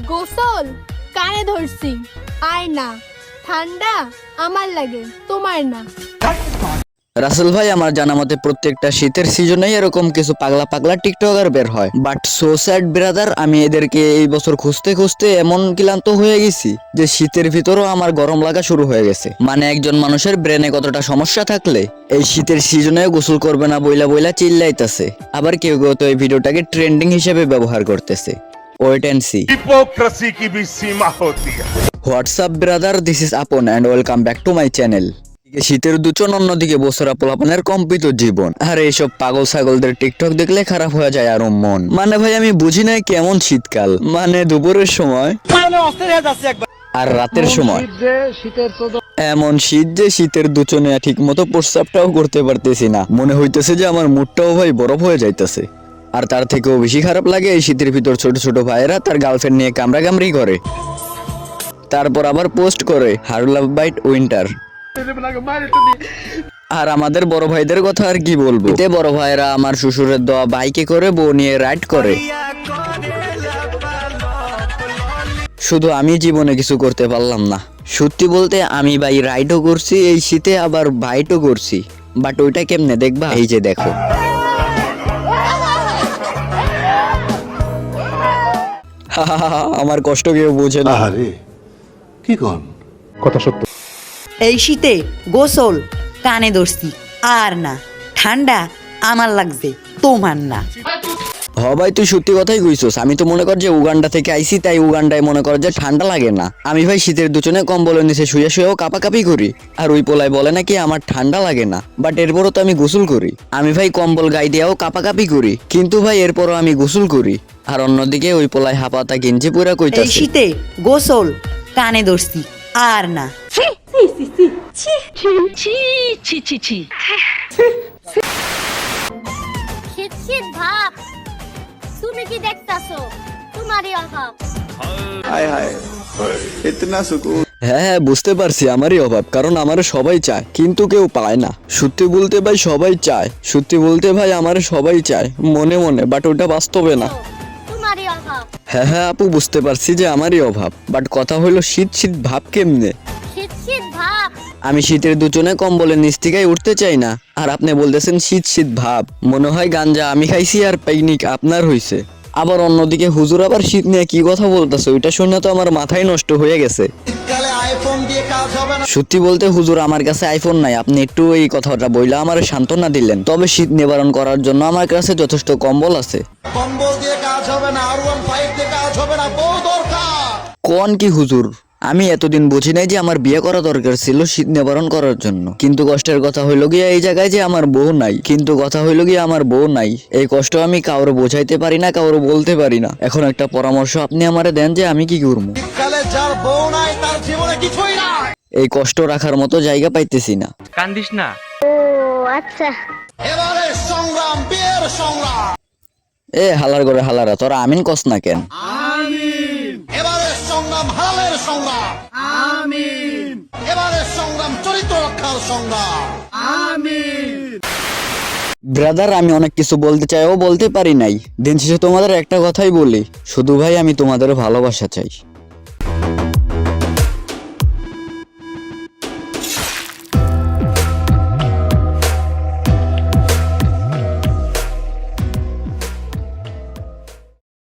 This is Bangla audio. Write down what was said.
গোসল কানে ধরছি আর না, ঠান্ডা আমার লাগে তোমার না। রাসেল ভাই, আমার জানা মতে প্রত্যেকটা শীতের সিজনেই এরকম কিছু পাগলা পাগলা টিকটকার বের হয়, বাট সো স্যাড ব্রাদার, আমি এদেরকে এই বছর খুঁজতে খুঁজতে এমন ক্লান্ত হয়ে গেছি যে শীতের ভিতরও আমার গরম লাগা শুরু হয়ে গেছে। মানে একজন মানুষের ব্রেনে কতটা সমস্যা থাকলে এই শীতের সিজনে গোসল করবে না বইলা বইলা চিল্লাইতেছে, আবার কেউ কেউ তো এই ভিডিওটাকে ট্রেন্ডিং হিসেবে ব্যবহার করতেছে। Wait and see. हिपोक्रेसी की भी सीमा होती है। হোয়াটসঅ্যাপ ব্রাদার, দিস ইজ আপন and welcome back to my channel. শীতের দুচন, অন্যদিকে বছরা পোলাপানের কম্পিত জীবন। আর এইসব পাগল ছাগলদের টিকটক দেখলে খারাপ হয়ে যায় আরো মন। মানে ভাই আমি বুঝি নাই কেমন শীতকাল, মানে দুপুরের সময় আর রাতের সময় এমন শীত যে শীতের দুচনে ঠিক মতো প্রস্রাবটাও করতে পারতেছি না। মনে হইতেছে যে আমার মুডটাও ভাই বরফ হয়ে যাইতেছে। আর তার থেকেও বেশি খারাপ লাগে এই শীতের ভিতর ছোট ছোট ভাইয়েরা তার গার্লফ্রেন্ড নিয়ে কামড়াকামড়ি করে, তারপর আবার পোস্ট করে হার লাভ বাইট উইন্টার। আর আমাদের বড় ভাইদের কথা আর কি বলবো, এতে বড় ভাইরা আমার শ্বশুরের দেওয়া বাইকে করে বউ নিয়ে রাইড করে। শুধু আমি জীবনে কিছু করতে পারলাম না। সত্যি বলতে আমি ভাই রাইডও করছি এই শীতে, আবার বাইটও করছি, বাট ওইটা কেমনে দেখবা, এই যে দেখো। আমার কষ্ট কেউ বোঝে না। আরে কি কোন কথা সত্য। এই শীতে গোসল কানে ধরছি আর না, ঠান্ডা আমার লাগছে তোমার না। হ ভাই, তুই সত্যি কথাই কইছস। আমি তো মনে কর যে উগান্ডা থেকে আইছি, তাই উগান্ডায় মনে কর যে ঠান্ডা লাগে না। আমি ভাই শীতের দুচনে কম্বলের নিচে শুয়ে শুয়েও কাপাকাপি করি, আর ওই পোলায় বলে নাকি আমার ঠান্ডা লাগে না, বাট এরপরও তো আমি গোসল করি। আমি ভাই কম্বল গায়ে দিয়েও কাপাকাপি করি, কিন্তু ভাই এরপরও আমি গোসল করি। আর অন্যদিকে ওই পোলায় হাপাতা গেঞ্জি পুরা এই কইতাছে। শীতে গোসল কানে ধরছি আর না। শীত শীত ভাব, তুমি কি দেখতাছো? তোমারই অভাব। হ্যাঁ হ্যাঁ, বুঝতে পারছি আমারই অভাব, কারণ আমারে সবাই চায় কিন্তু কেউ পায় না। সত্যি বলতে ভাই সবাই চায়, সত্যি বলতে ভাই আমারে সবাই চায় মনে মনে, বাট ওটা বাস্তবে না। তোমারই অভাব। হ্যাঁ হ্যাঁ আপু, বুঝতে পারছি যে আমারই অভাব, বাট কথা হইলো শীত শীত ভাব কেমনে। শীত শীত ভাব, আমি শীতের দুচনে কম্বলের নিচ থেকে উঠতে চাই না, আর আপনি বলতেছেন শীত শীত ভাব। মনে হয় গাঞ্জা আমি খাইছি আর পিকনিক আপনার হইছে। আবার অন্যদিকে হুজুর আবার শীত নিয়ে কি কথা বলতেছে, ওইটা শুনে তো আমার মাথায় নষ্ট হয়ে গেছে। সত্যি বলতে হুজুর, আমার কাছে আইফোন নাই, আপনি একটু এই কথাটা বইলা আমার সান্ত্বনা দিলেন। তবে শীত নিবারণ করার জন্য আমার কাছে যথেষ্ট কম্বল আছে। কম্বল দিয়ে কাজ হবে না, R15 দিয়ে কাজ হবে না, বউ দরকার। কোন কি হুজুর, আমি এতদিন বুঝি নাই যে আমার বিয়ে করা দরকার ছিল শীত নিবারণ করার জন্য। কিন্তু কষ্টের কথা হইল গিয়া এই জায়গায় যে আমার বউ নাই, কিন্তু কথা হইল গিয়া আমার বউ নাই। এই কষ্ট আমি কাউরে বোঝাইতে পারি না, কাউরে বলতে পারি না। এখন একটা পরামর্শ আপনি আমারে দেন যে আমি কি করবো। শীতকালে যার বউ নাই তার জীবনে কিছুই নাই। এই কষ্ট রাখার মতো জায়গা পাইতেছি না। কান্দিস না। এবারে সংগ্রাম, বিয়ের সংগ্রাম। এ হালার করে হালারা, তোরা আমিন কস না কেন? এবারে সংগ্রাম হালালের সংগ্রাম। এবারে সংগ্রাম চরিত্র রক্ষার সংগ্রাম। ব্রাদার, আমি অনেক কিছু বলতে চাইও বলতে পারি নাই। দিন শেষে তোমাদের একটা কথাই বলি, শুধু ভাই আমি তোমাদের ভালোবাসা চাই।